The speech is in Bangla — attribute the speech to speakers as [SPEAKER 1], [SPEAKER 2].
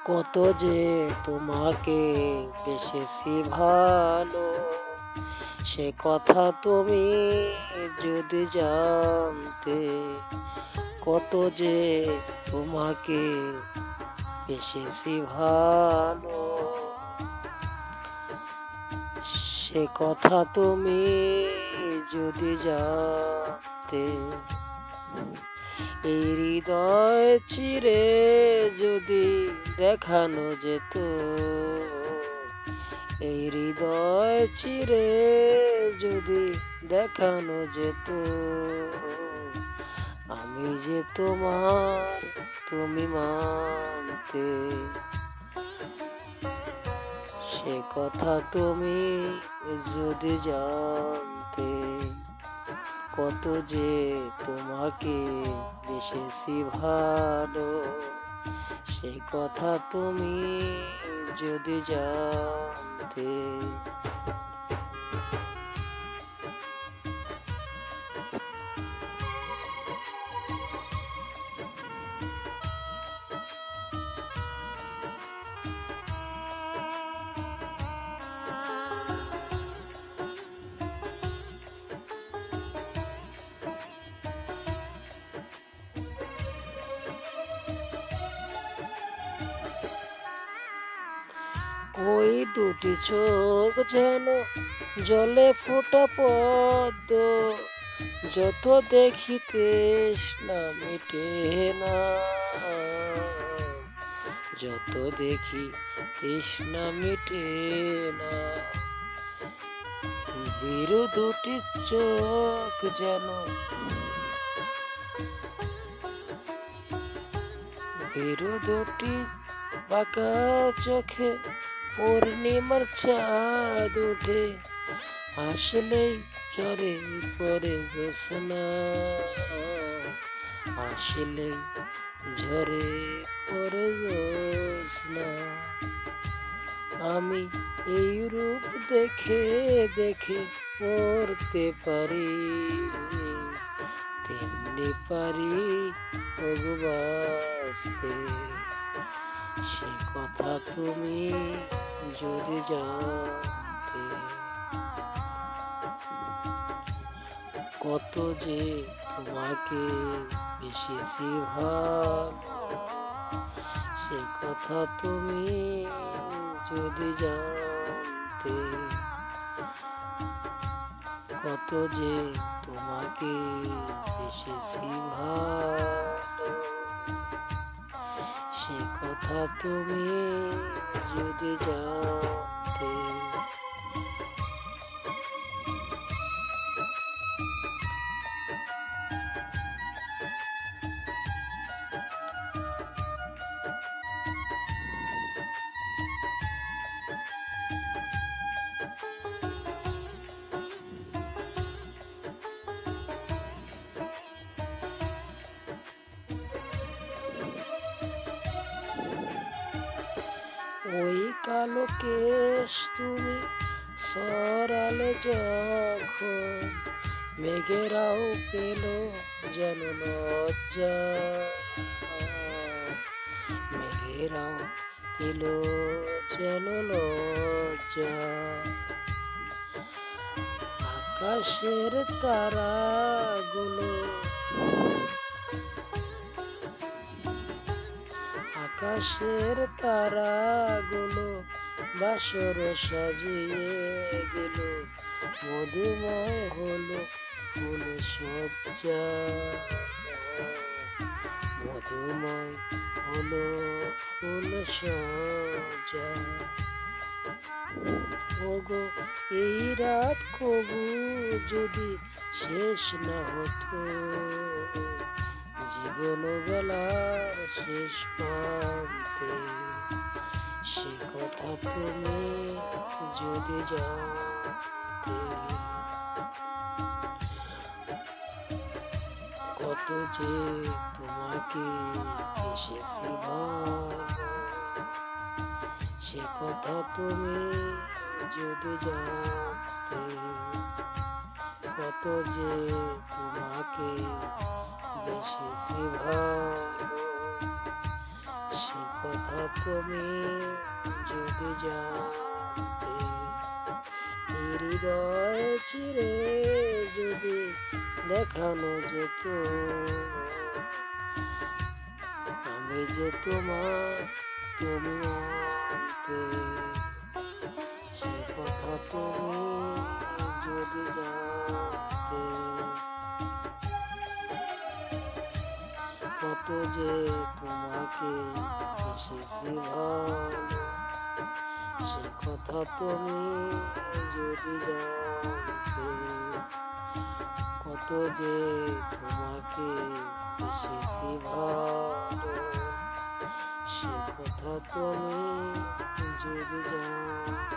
[SPEAKER 1] কত যে তোমাকে বেসেছি ভালো, সে কথা তুমি যদি জানতে। কত যে তোমাকে বেসেছি ভালো, সে কথা তুমি যদি জানতে। এই হৃদয় চিরে যদি দেখানো যেত, এই হৃদয় চিরে যদি দেখানো যেত, আমি যে তোমার তুমি মানতে। সে কথা তুমি যদি জানতে। কত যে তোমাকে বেসেছি ভালো, সেই কথা তুমি যদি জানতে। ওই দুটি চোখ যেন জলে ফোটা পদ্ম, যত দেখি তৃষ্ণা মিটে না, যত দেখি তৃষ্ণা মিটে না। বীরু দুটি চোখ যেন, বীরু দুটি বাঁকা চোখে পূর্ণিমার চাঁদ উঠে, আসলেই ঝরে পড়ে জ্যোৎস্না, আসলেই ঝরে পড়ে জ্যোৎস্না। আমি এই রূপ দেখে দেখে পড়তে পারি, তেমনি পারি ভগবাসতে। সে কথা তুমি যদি জানতে। কত যে তোমাকে বেসেছি ভালো, সে কথা তুমি যদি জানতে। কত যে তোমাকে বেসেছি ভালো, সে কথা তুমি যদি জানতে। ওই কালো কেশ তুমি সরালে যখন, মেঘেরাও পেল যেন লজ্জা, মেঘেরাও পেল যেন লজ্জা। আকাশের তারাগুলো, আকাশের তারাগুলো বাসর সাজিয়ে দিল, মধুময় হলো ফুল সজ্জা, মধুময় হলো ফুল সজ্জা। ওগো এই রাত কবু যদি শেষ না হতো, জীবন বেলার শেষ প্রান্তে। সে কথা তুমি যদি জানতে। কত যে তোমাকে বেসেছি ভালো, সে কথা তুমি যদি জানতে, কত যে তোমাকে বেশি ভালো, সে কথা তুমি যদি জানতে, হৃদয় চিরে যদি দেখানো যেত, আমি যে তোমার তুমি আনতে, সে কথা তুমি যদি জানতে, কত যে তোমাকে বেশি ভালো, সে কথা তুমি যদি জানতে, কত যে তোমাকে বেশি ভালো, সে কথা তুমি যদি জানতে।